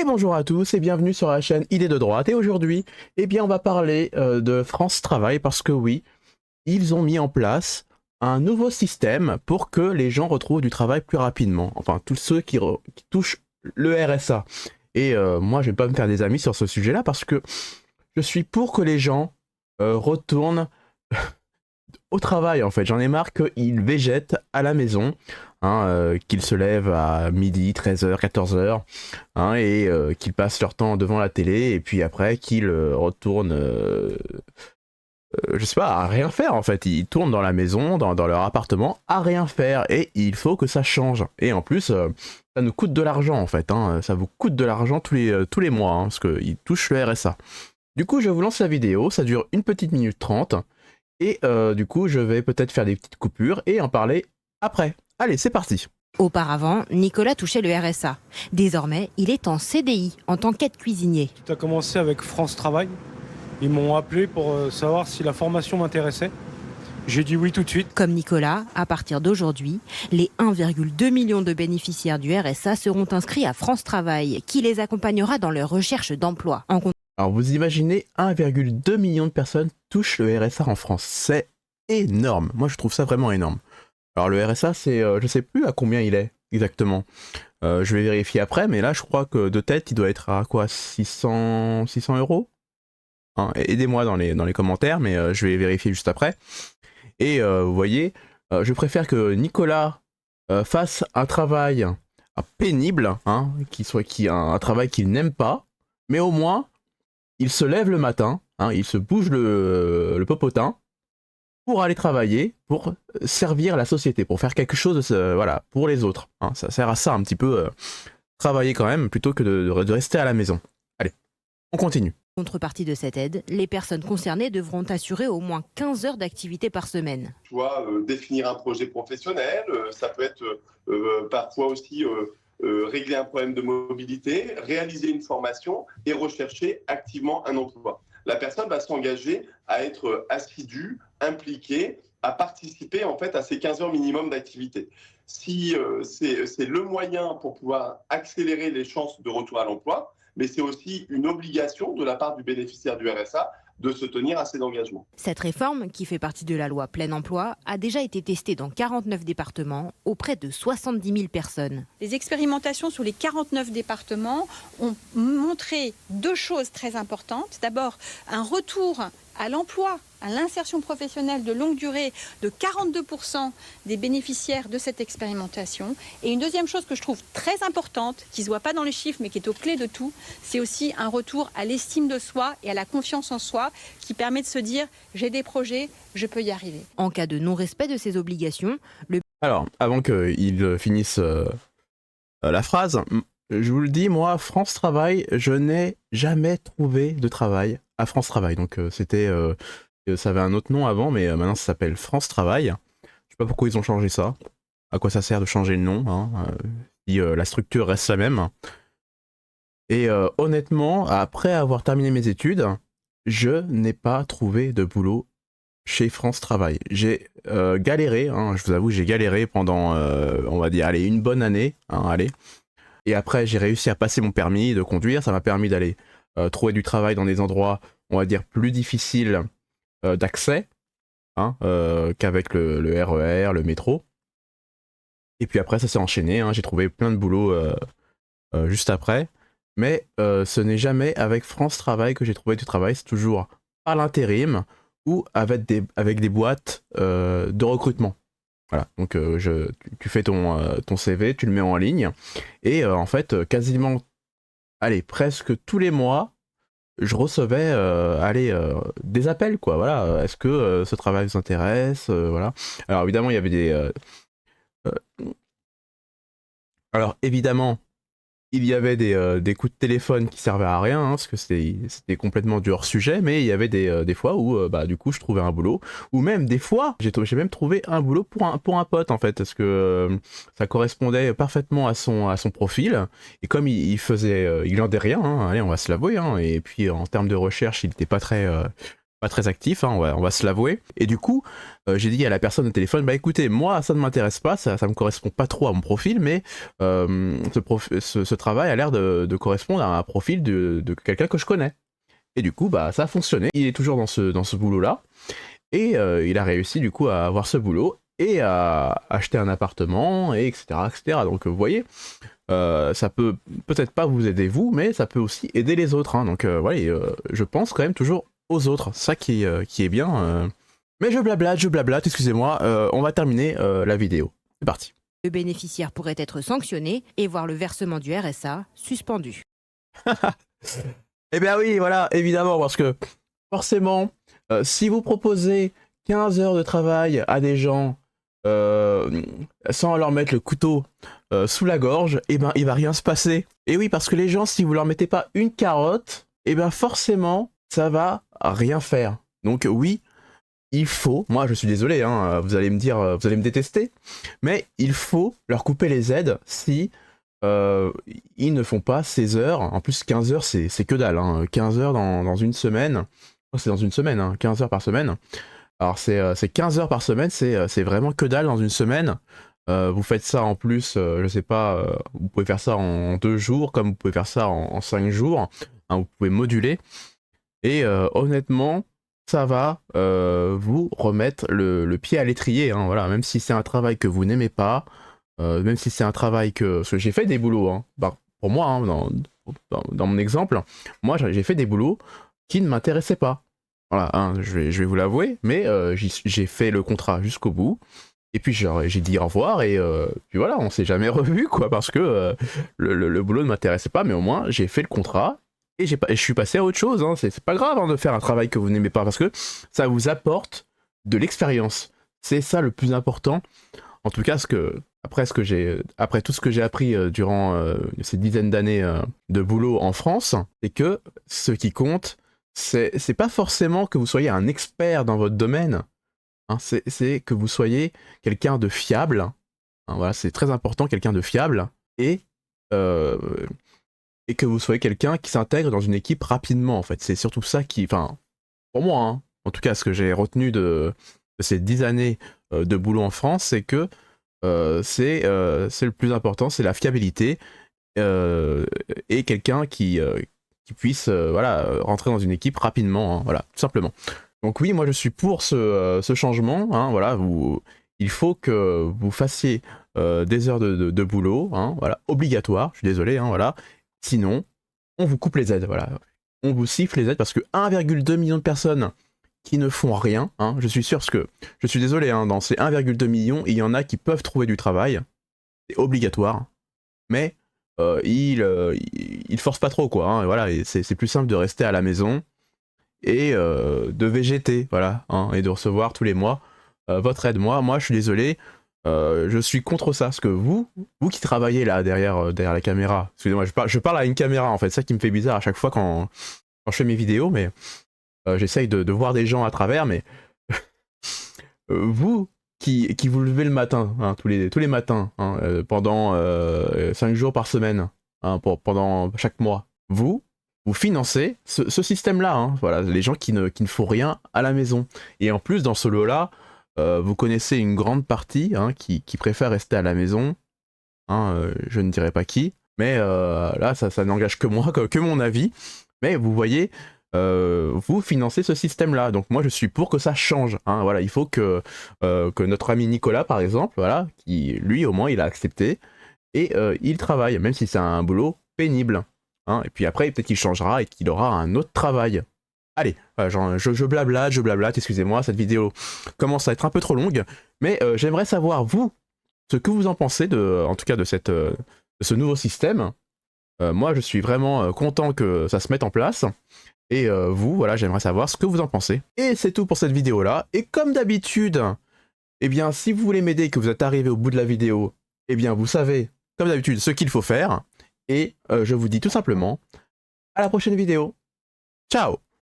Et bonjour à tous et bienvenue sur la chaîne Idées de droite. Et aujourd'hui, eh bien, on va parler de France Travail parce que oui, ils ont mis en place un nouveau système pour que les gens retrouvent du travail plus rapidement. Enfin, tous ceux qui touchent le RSA. Et moi, je vais pas me faire des amis sur ce sujet-là parce que je suis pour que les gens retournent au travail en fait. J'en ai marre qu'ils végètent à la maison, hein, qu'ils se lèvent à midi, 13h, 14h, hein, et qu'ils passent leur temps devant la télé et puis après qu'ils retournent, je sais pas, à rien faire en fait. Ils tournent dans la maison, dans leur appartement, à rien faire et il faut que ça change. Et en plus, ça nous coûte de l'argent en fait, hein. Ça vous coûte de l'argent tous les mois, hein, parce qu'ils touchent le RSA. Du coup, je vous lance la vidéo, ça dure 1 minute 30. Et du coup, je vais peut-être faire des petites coupures et en parler après. Allez, c'est parti. Auparavant, Nicolas touchait le RSA. Désormais, il est en CDI en tant qu'aide-cuisinier. Tout a commencé avec France Travail. Ils m'ont appelé pour savoir si la formation m'intéressait. J'ai dit oui tout de suite. Comme Nicolas, à partir d'aujourd'hui, les 1,2 million de bénéficiaires du RSA seront inscrits à France Travail, qui les accompagnera dans leur recherche d'emploi. Alors vous imaginez, 1,2 million de personnes touchent le RSA en France. C'est énorme. Moi, je trouve ça vraiment énorme. Alors le RSA, c'est, je sais plus à combien il est exactement. Je vais vérifier après, mais là, je crois que de tête, il doit être à quoi, 600 euros, hein, aidez-moi dans les commentaires, mais je vais vérifier juste après. Et vous voyez, je préfère que Nicolas fasse un travail pénible, hein, un travail qu'il n'aime pas, mais au moins, il se lève le matin, hein, il se bouge le popotin pour aller travailler, pour servir la société, pour faire quelque chose voilà, pour les autres. Hein. Ça sert à ça un petit peu, travailler quand même, plutôt que de rester à la maison. Allez, on continue. Contrepartie de cette aide, les personnes concernées devront assurer au moins 15 heures d'activité par semaine. Tu vois, définir un projet professionnel, ça peut être parfois aussi régler un problème de mobilité, réaliser une formation et rechercher activement un emploi. La personne va s'engager à être assidue, impliquée, à participer en fait à ces 15 heures minimum d'activité. Si c'est le moyen pour pouvoir accélérer les chances de retour à l'emploi, mais c'est aussi une obligation de la part du bénéficiaire du RSA de se tenir à ses engagements. Cette réforme, qui fait partie de la loi plein emploi, a déjà été testée dans 49 départements auprès de 70 000 personnes. Les expérimentations sur les 49 départements ont montré deux choses très importantes. D'abord, un retour à l'emploi, à l'insertion professionnelle de longue durée de 42% des bénéficiaires de cette expérimentation. Et une deuxième chose que je trouve très importante, qui ne se voit pas dans les chiffres mais qui est aux clés de tout, c'est aussi un retour à l'estime de soi et à la confiance en soi qui permet de se dire « j'ai des projets, je peux y arriver ». En cas de non-respect de ces obligations, Alors, avant qu'il finisse la phrase, je vous le dis, moi, France Travail, je n'ai jamais trouvé de travail à France Travail. Donc ça avait un autre nom avant, mais maintenant ça s'appelle France Travail. Je sais pas pourquoi ils ont changé ça. À quoi ça sert de changer le nom, hein, si la structure reste la même. Et honnêtement, après avoir terminé mes études, je n'ai pas trouvé de boulot chez France Travail. J'ai galéré, hein, je vous avoue, j'ai galéré pendant, on va dire, allez, une bonne année, hein, allez. Et après, j'ai réussi à passer mon permis de conduire. Ça m'a permis d'aller trouver du travail dans des endroits, on va dire, plus difficiles d'accès, hein, qu'avec le RER, le métro. Et puis après, ça s'est enchaîné. Hein, j'ai trouvé plein de boulot juste après. Mais ce n'est jamais avec France Travail que j'ai trouvé du travail. C'est toujours par l'intérim ou avec des boîtes de recrutement. Voilà, donc tu fais ton CV, tu le mets en ligne, et en fait, quasiment, allez, presque tous les mois, je recevais, des appels, quoi, voilà, est-ce que ce travail vous intéresse, voilà. Alors évidemment, il y avait alors évidemment, il y avait des coups de téléphone qui servaient à rien, hein, parce que c'était complètement du hors-sujet, mais il y avait des fois où, bah, du coup, je trouvais un boulot, ou même des fois, j'ai même trouvé un boulot pour un pote, en fait, parce que ça correspondait parfaitement à son profil, et comme il faisait, il glandait rien, hein, allez, on va se l'avouer, hein, et puis en termes de recherche, il n'était pas très pas très actif, hein, on va se l'avouer. Et du coup, j'ai dit à la personne au téléphone, bah écoutez, moi ça ne m'intéresse pas, ça me correspond pas trop à mon profil, mais ce travail a l'air de correspondre à un profil de quelqu'un que je connais. Et du coup, bah ça a fonctionné. Il est toujours dans ce boulot-là. Et il a réussi du coup à avoir ce boulot et à acheter un appartement, et etc. etc. Donc vous voyez, ça peut peut-être pas vous aider vous, mais ça peut aussi aider les autres. Hein. Donc voilà, je pense quand même toujours aux autres, ça qui est bien. Mais je blablate, excusez-moi, on va terminer la vidéo. C'est parti. Le bénéficiaire pourrait être sanctionné et voir le versement du RSA suspendu. Eh bien oui, voilà, évidemment, parce que forcément, si vous proposez 15 heures de travail à des gens sans leur mettre le couteau sous la gorge, eh ben il va rien se passer. Et oui, parce que les gens, si vous leur mettez pas une carotte, eh ben forcément, ça va rien faire. Donc oui, il faut, moi je suis désolé, hein, vous allez me dire, vous allez me détester, mais il faut leur couper les aides si ils ne font pas 16 heures. En plus 15 heures c'est que dalle, hein. 15 heures dans une semaine, c'est dans une semaine, hein, 15 heures par semaine. Alors c'est 15 heures par semaine, c'est vraiment que dalle dans une semaine. Vous faites ça en plus, je sais pas, vous pouvez faire ça en 2 jours, comme vous pouvez faire ça en 5 jours, hein, vous pouvez moduler. Et honnêtement, ça va vous remettre le pied à l'étrier, hein, voilà. Même si c'est un travail que vous n'aimez pas, même si c'est un travail que... Parce que j'ai fait des boulots, hein, bah, pour moi, hein, dans mon exemple, moi j'ai fait des boulots qui ne m'intéressaient pas. Voilà, hein, je vais vous l'avouer, mais j'ai fait le contrat jusqu'au bout. Et puis j'ai dit au revoir et puis voilà, on s'est jamais revu quoi, parce que le boulot ne m'intéressait pas, mais au moins j'ai fait le contrat et je suis passé à autre chose. Hein. C'est pas grave, hein, de faire un travail que vous n'aimez pas, parce que ça vous apporte de l'expérience. C'est ça le plus important. En tout cas, après tout ce que j'ai appris durant ces dizaines d'années de boulot en France, c'est que ce qui compte, c'est pas forcément que vous soyez un expert dans votre domaine. Hein, c'est que vous soyez quelqu'un de fiable, hein, voilà, c'est très important, quelqu'un de fiable, et que vous soyez quelqu'un qui s'intègre dans une équipe rapidement, en fait. C'est surtout ça qui, enfin, pour moi, hein, en tout cas, ce que j'ai retenu de ces 10 années de boulot en France, c'est que c'est le plus important, c'est la fiabilité, et quelqu'un qui puisse voilà, rentrer dans une équipe rapidement, hein, voilà, tout simplement. Donc oui, moi je suis pour ce changement, hein, voilà, il faut que vous fassiez des heures de boulot, hein, voilà, obligatoire, je suis désolé, hein, voilà, sinon on vous coupe les aides, voilà, on vous siffle les aides, parce que 1,2 million de personnes qui ne font rien, hein, je suis sûr, parce que, je suis désolé, hein, dans ces 1,2 million, il y en a qui peuvent trouver du travail, c'est obligatoire, mais ils forcent pas trop, quoi, hein, voilà, c'est plus simple de rester à la maison, et de végéter, voilà, hein, et de recevoir tous les mois votre aide. Moi je suis désolé, je suis contre ça, parce que vous qui travaillez là derrière la caméra, excusez-moi, je parle à une caméra en fait, ça qui me fait bizarre à chaque fois quand je fais mes vidéos, mais j'essaye de voir des gens à travers, mais vous qui vous levez le matin, hein, tous les matins, hein, pendant 5 jours par semaine, hein, pendant chaque mois, vous financez ce système-là, hein, voilà, les gens qui ne font rien à la maison. Et en plus, dans ce lot-là, vous connaissez une grande partie, hein, qui préfère rester à la maison, hein, je ne dirai pas qui, mais là, ça n'engage que moi, que mon avis, mais vous voyez, vous financez ce système-là, donc moi je suis pour que ça change, hein, voilà, il faut que notre ami Nicolas, par exemple, voilà, qui lui au moins il a accepté, et il travaille, même si c'est un boulot pénible. Hein, et puis après, peut-être qu'il changera et qu'il aura un autre travail. Allez, je blablate, excusez-moi, cette vidéo commence à être un peu trop longue, mais j'aimerais savoir, vous, ce que vous en pensez, en tout cas de ce nouveau système. Moi, je suis vraiment content que ça se mette en place, et vous, voilà, j'aimerais savoir ce que vous en pensez. Et c'est tout pour cette vidéo-là, et comme d'habitude, eh bien, si vous voulez m'aider et que vous êtes arrivé au bout de la vidéo, eh bien, vous savez, comme d'habitude, ce qu'il faut faire. Et je vous dis tout simplement à la prochaine vidéo. Ciao!